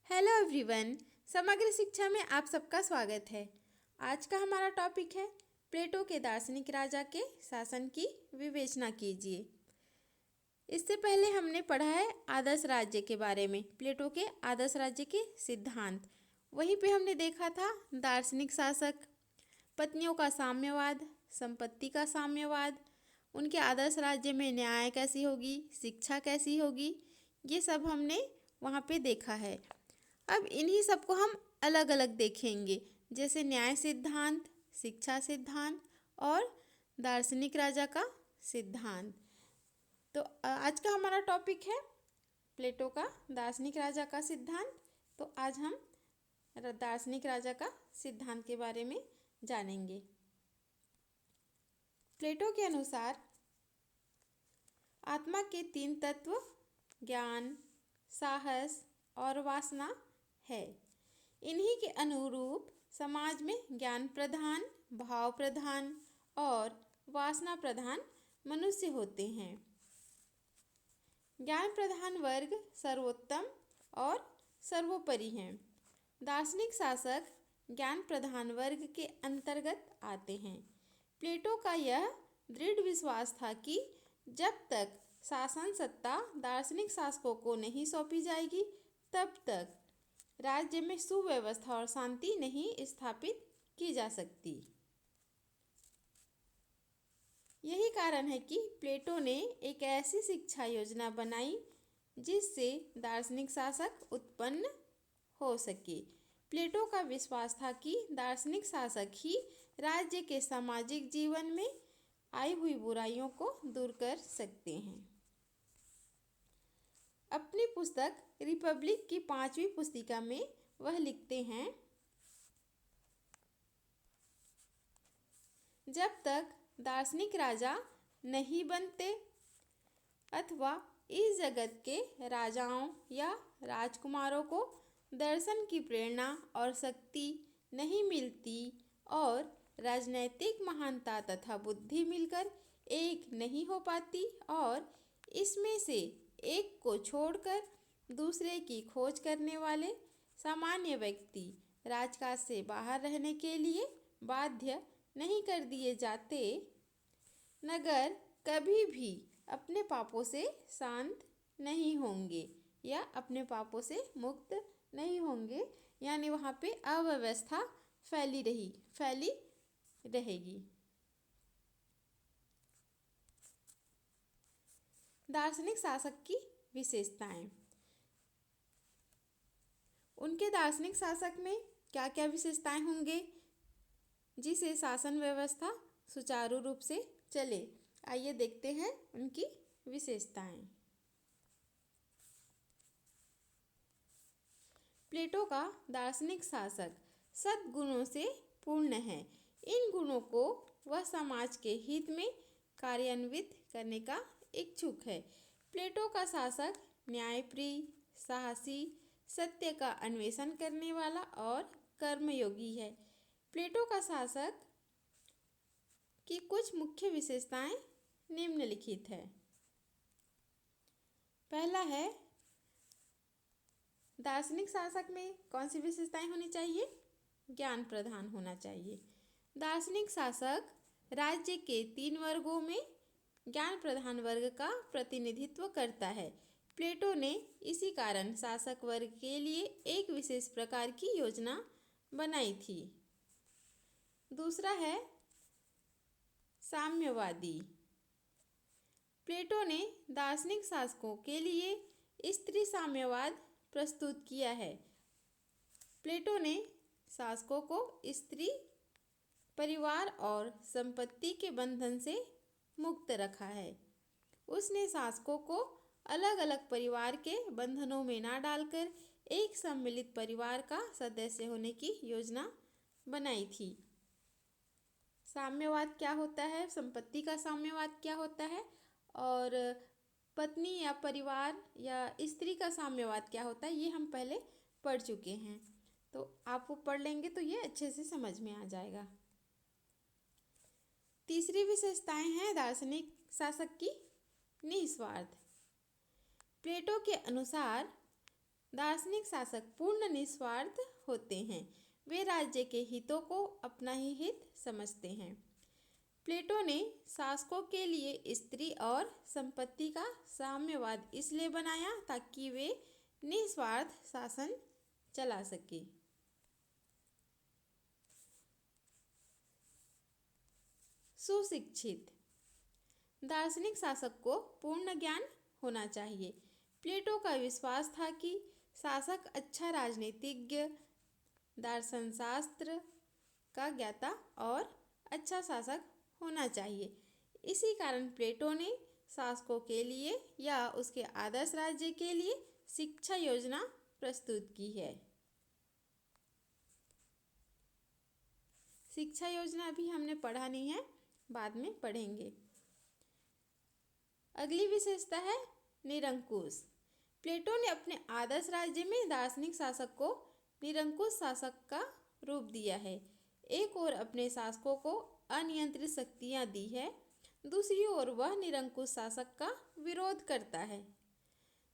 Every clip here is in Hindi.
Hello everyone. समग्र शिक्षा में आप सबका स्वागत है। आज का हमारा टॉपिक है प्लेटो के दार्शनिक राजा के शासन की विवेचना कीजिए। इससे पहले हमने पढ़ा है आदर्श राज्य के बारे में, प्लेटो के आदर्श राज्य के सिद्धांत। वहीं पे हमने देखा था दार्शनिक शासक, पत्नियों का साम्यवाद, संपत्ति का साम्यवाद, उनके आदर्श राज्य में न्याय कैसी होगी, शिक्षा कैसी होगी, ये सब हमने वहाँ पे देखा है। अब इन्हीं सबको हम अलग अलग देखेंगे, जैसे न्याय सिद्धांत, शिक्षा सिद्धांत और दार्शनिक राजा का सिद्धांत। तो आज का हमारा टॉपिक है प्लेटो का दार्शनिक राजा का सिद्धांत। तो आज हम दार्शनिक राजा का सिद्धांत के बारे में जानेंगे। प्लेटो के अनुसार आत्मा के 3 तत्व ज्ञान, साहस और वासना है। इन्हीं के अनुरूप समाज में ज्ञान प्रधान, भाव प्रधान और वासना प्रधान मनुष्य होते हैं। ज्ञान प्रधान वर्ग सर्वोत्तम और सर्वोपरि हैं। दार्शनिक शासक ज्ञान प्रधान वर्ग के अंतर्गत आते हैं। प्लेटो का यह दृढ़ विश्वास था कि जब तक शासन सत्ता दार्शनिक शासकों को नहीं सौंपी जाएगी, तब तक राज्य में सुव्यवस्था और शांति नहीं स्थापित की जा सकती। यही कारण है कि प्लेटो ने एक ऐसी शिक्षा योजना बनाई जिससे दार्शनिक शासक उत्पन्न हो सके। प्लेटो का विश्वास था कि दार्शनिक शासक ही राज्य के सामाजिक जीवन में आई हुई बुराइयों को दूर कर सकते हैं। अपनी पुस्तक रिपब्लिक की 5वीं पुस्तिका में वह लिखते हैं, जब तक दार्शनिक राजा नहीं बनते अथवा इस जगत के राजाओं या राजकुमारों को दर्शन की प्रेरणा और शक्ति नहीं मिलती और राजनैतिक महानता तथा बुद्धि मिलकर एक नहीं हो पाती और इसमें से एक को छोड़कर दूसरे की खोज करने वाले सामान्य व्यक्ति राजकाज से बाहर रहने के लिए बाध्य नहीं कर दिए जाते, नगर कभी भी अपने पापों से शांत नहीं होंगे या अपने पापों से मुक्त नहीं होंगे, यानी वहाँ पे अव्यवस्था फैली रहेगी। दार्शनिक शासक की विशेषताएं। उनके दार्शनिक शासक में क्या क्या विशेषताएं होंगे जिसे शासन व्यवस्था सुचारू रूप से चले। आइए देखते हैं उनकी विशेषताएं। प्लेटो का दार्शनिक शासक सद्गुणों से पूर्ण है। इन गुणों को वह समाज के हित में कार्यान्वित करने का इच्छुक है। प्लेटो का शासक न्यायप्रिय, साहसी, सत्य का अन्वेषण करने वाला और कर्मयोगी है। प्लेटो का शासक की कुछ मुख्य विशेषताएं निम्नलिखित है। पहला है, दार्शनिक शासक में कौन सी विशेषताएं होनी चाहिए? ज्ञान प्रधान होना चाहिए। दार्शनिक शासक राज्य के 3 वर्गों में ज्ञान प्रधान वर्ग का प्रतिनिधित्व करता है। प्लेटो ने इसी कारण शासक वर्ग के लिए एक विशेष प्रकार की योजना बनाई थी। दूसरा है साम्यवादी। प्लेटो ने दार्शनिक शासकों के लिए स्त्री साम्यवाद प्रस्तुत किया है। प्लेटो ने शासकों को स्त्री, परिवार और संपत्ति के बंधन से मुक्त रखा है। उसने शासकों को अलग अलग परिवार के बंधनों में ना डालकर एक सम्मिलित परिवार का सदस्य होने की योजना बनाई थी। साम्यवाद क्या होता है, संपत्ति का साम्यवाद क्या होता है और पत्नी या परिवार या स्त्री का साम्यवाद क्या होता है, ये हम पहले पढ़ चुके हैं। तो आप वो पढ़ लेंगे तो ये अच्छे से समझ में आ जाएगा। तीसरी विशेषताएं हैं दार्शनिक शासक की निस्वार्थ। प्लेटो के अनुसार दार्शनिक शासक पूर्ण निस्वार्थ होते हैं। वे राज्य के हितों को अपना ही हित समझते हैं। प्लेटो ने शासकों के लिए स्त्री और संपत्ति का साम्यवाद इसलिए बनाया ताकि वे निस्वार्थ शासन चला सके। सुशिक्षित दार्शनिक शासक को पूर्ण ज्ञान होना चाहिए। प्लेटो का विश्वास था कि शासक अच्छा राजनीतिज्ञ, दर्शन शास्त्र का ज्ञाता और अच्छा शासक होना चाहिए। इसी कारण प्लेटो ने शासकों के लिए या उसके आदर्श राज्य के लिए शिक्षा योजना प्रस्तुत की है। शिक्षा योजना अभी हमने पढ़ा नहीं है, बाद में पढ़ेंगे। अगली विशेषता है निरंकुश। प्लेटो ने अपने आदर्श राज्य में दार्शनिक शासक को निरंकुश शासक का रूप दिया है। एक ओर अपने शासकों को अनियंत्रित शक्तियां दी है, दूसरी ओर वह निरंकुश शासक का विरोध करता है।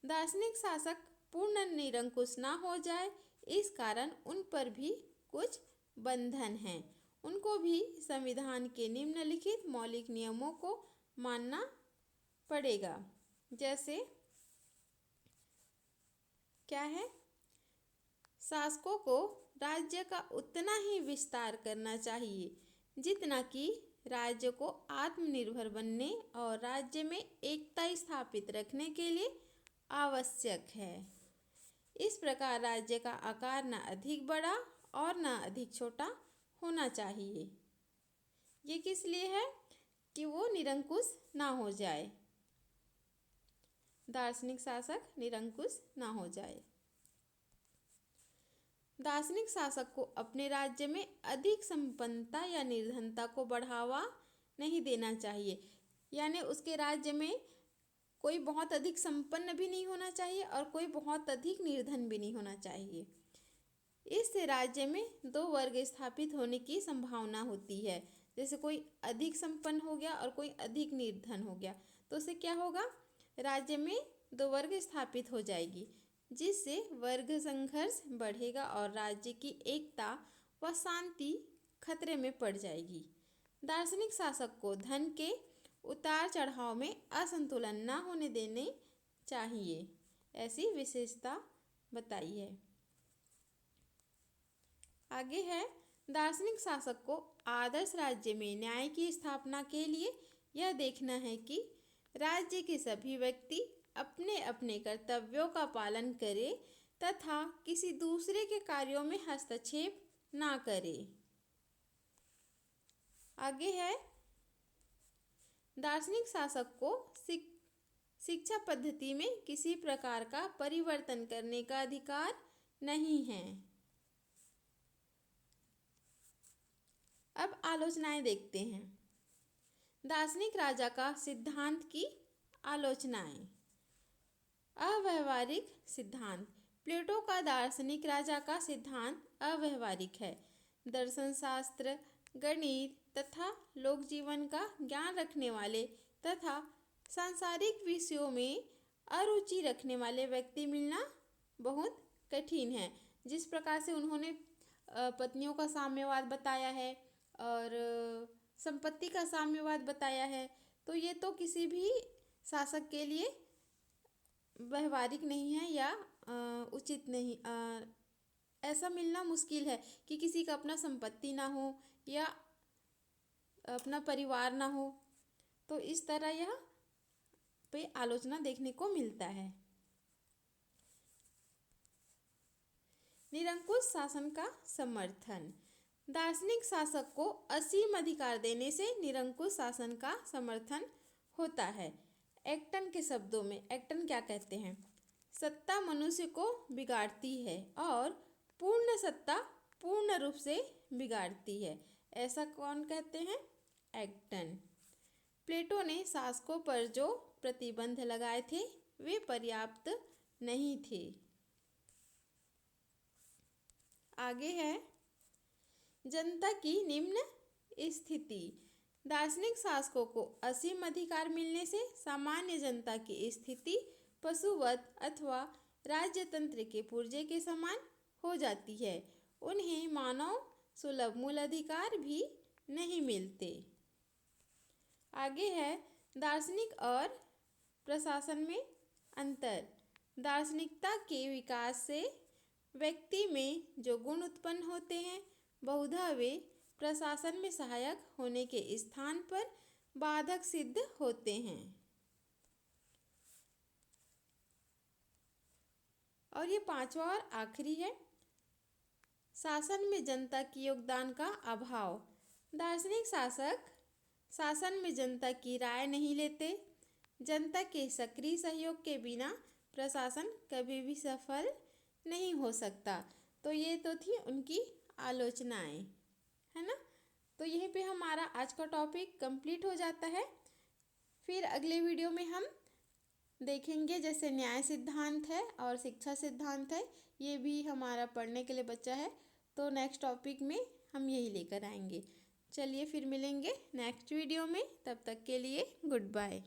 दार्शनिक शासक पूर्ण निरंकुश ना हो जाए, इस कारण उन पर भी कुछ बंधन हैं। उनको भी संविधान के निम्नलिखित मौलिक नियमों को मानना पड़ेगा। जैसे क्या है? शासकों को राज्य का उतना ही विस्तार करना चाहिए जितना कि राज्य को आत्मनिर्भर बनने और राज्य में एकता स्थापित रखने के लिए आवश्यक है। इस प्रकार राज्य का आकार न अधिक बड़ा और न अधिक छोटा होना चाहिए। ये किस लिए है? कि वो निरंकुश ना हो जाए, दार्शनिक शासक निरंकुश ना हो जाए। दार्शनिक शासक को अपने राज्य में अधिक संपन्नता या निर्धनता को बढ़ावा नहीं देना चाहिए। यानी उसके राज्य में कोई बहुत अधिक संपन्न भी नहीं होना चाहिए और कोई बहुत अधिक निर्धन भी नहीं होना चाहिए। इससे राज्य में दो वर्ग स्थापित होने की संभावना होती है। जैसे कोई अधिक संपन्न हो गया और कोई अधिक निर्धन हो गया, तो उससे क्या होगा? राज्य में दो वर्ग स्थापित हो जाएगी, जिससे वर्ग संघर्ष बढ़ेगा और राज्य की एकता व शांति खतरे में पड़ जाएगी। दार्शनिक शासक को धन के उतार चढ़ाव में असंतुलन न होने देने चाहिए, ऐसी विशेषता बताई है। आगे है, दार्शनिक शासक को आदर्श राज्य में न्याय की स्थापना के लिए यह देखना है कि राज्य के सभी व्यक्ति अपने अपने कर्तव्यों का पालन करें तथा किसी दूसरे के कार्यों में हस्तक्षेप ना करें। आगे है, दार्शनिक शासक को शिक्षा पद्धति में किसी प्रकार का परिवर्तन करने का अधिकार नहीं है। अब आलोचनाएं देखते हैं। दार्शनिक राजा का सिद्धांत की आलोचनाएं। अव्यवहारिक सिद्धांत। प्लेटो का दार्शनिक राजा का सिद्धांत अव्यवहारिक है। दर्शन शास्त्र, गणित तथा लोक जीवन का ज्ञान रखने वाले तथा सांसारिक विषयों में अरुचि रखने वाले व्यक्ति मिलना बहुत कठिन है। जिस प्रकार से उन्होंने पत्नियों का साम्यवाद बताया है और संपत्ति का साम्यवाद बताया है, तो ये तो किसी भी शासक के लिए व्यवहारिक नहीं है या उचित नहीं। ऐसा मिलना मुश्किल है कि किसी का अपना संपत्ति ना हो या अपना परिवार ना हो। तो इस तरह यह पे आलोचना देखने को मिलता है। निरंकुश शासन का समर्थन। दार्शनिक शासक को असीम अधिकार देने से निरंकुश शासन का समर्थन होता है। एक्टन के शब्दों में, एक्टन क्या कहते हैं? सत्ता मनुष्य को बिगाड़ती है और पूर्ण सत्ता पूर्ण रूप से बिगाड़ती है। ऐसा कौन कहते हैं? एक्टन। प्लेटो ने शासकों पर जो प्रतिबंध लगाए थे वे पर्याप्त नहीं थे। आगे है, जनता की निम्न स्थिति। दार्शनिक शासकों को असीम अधिकार मिलने से सामान्य जनता की स्थिति पशुवत अथवा राज्यतंत्र के पुर्जे के समान हो जाती है। उन्हें मानव सुलभ मूल अधिकार भी नहीं मिलते। आगे है दार्शनिक और प्रशासन में अंतर। दार्शनिकता के विकास से व्यक्ति में जो गुण उत्पन्न होते हैं बहुधा वे प्रशासन में सहायक होने के स्थान पर बाधक सिद्ध होते हैं। और ये पांचवा और आखिरी है शासन में जनता के योगदान का अभाव। दार्शनिक शासक शासन में जनता की राय नहीं लेते। जनता के सक्रिय सहयोग के बिना प्रशासन कभी भी सफल नहीं हो सकता। तो ये तो थी उनकी आलोचनाएं, है ना। तो यहीं पे हमारा आज का टॉपिक कंप्लीट हो जाता है। फिर अगले वीडियो में हम देखेंगे जैसे न्याय सिद्धांत है और शिक्षा सिद्धांत है, ये भी हमारा पढ़ने के लिए बचा है। तो नेक्स्ट टॉपिक में हम यही लेकर आएंगे। चलिए फिर मिलेंगे नेक्स्ट वीडियो में, तब तक के लिए गुड बाय।